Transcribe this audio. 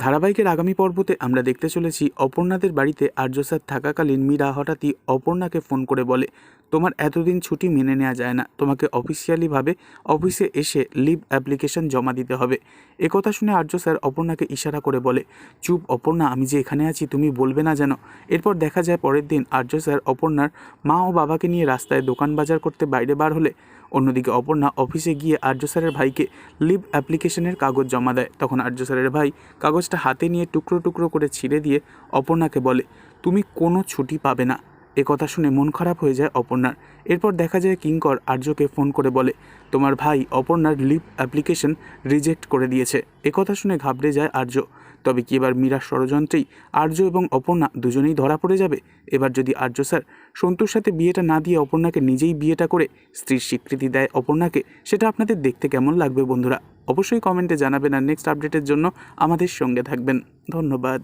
ধারাবাহিকের আগামী পর্বতে আমরা দেখতে চলেছি অপর্ণাদের বাড়িতে আর্য স্যার থাকাকালীন মীরা হঠাৎই অপর্ণাকে ফোন করে বলে, তোমার এতদিন ছুটি মেনে নেওয়া যায় না, তোমাকে অফিসিয়ালিভাবে অফিসে এসে লিভ অ্যাপ্লিকেশন জমা দিতে হবে। একথা শুনে আর্য স্যার অপর্ণাকে ইশারা করে বলে, চুপ অপর্ণা, আমি যে এখানে আছি তুমি বলবে না যেন। এরপর দেখা যায় পরের দিন আর্য স্যার অপর্ণার মা ও বাবাকে নিয়ে রাস্তায় দোকান বাজার করতে বাইরে বার হলে অন্যদিকে অপর্ণা অফিসে গিয়ে আর্য স্যারের ভাইকে লিভ অ্যাপ্লিকেশনের কাগজ জমা দেয়। তখন আর্য স্যারের ভাই কাগজটা হাতে নিয়ে টুকরো টুকরো করে ছিঁড়ে দিয়ে অপর্ণাকে বলে, তুমি কোনো ছুটি পাবে না। কথা শুনে মন খারাপ হয়ে যায় অপর্ণার। এরপর দেখা যায় কিঙ্কর আর্যকে ফোন করে বলে, তোমার ভাই অপর্ণার লিভ অ্যাপ্লিকেশন রিজেক্ট করে দিয়েছে। কথা শুনে ঘাবড়ে যায় আর্য। তবে কি এবার মীরার ষড়যন্ত্রেই আর্য এবং অপর্ণা দুজনেই ধরা পড়ে যাবে? এবার যদি আর্য স্যার সন্তুর সাথে বিয়েটা না দিয়ে অপর্ণাকে নিজেই বিয়েটা করে স্ত্রীর স্বীকৃতি দেয় অপর্ণাকে, সেটা আপনাদের দেখতে কেমন লাগবে বন্ধুরা? অবশ্যই কমেন্টে জানাবেন। আর নেক্সট আপডেটের জন্য আমাদের সঙ্গে থাকবেন। ধন্যবাদ।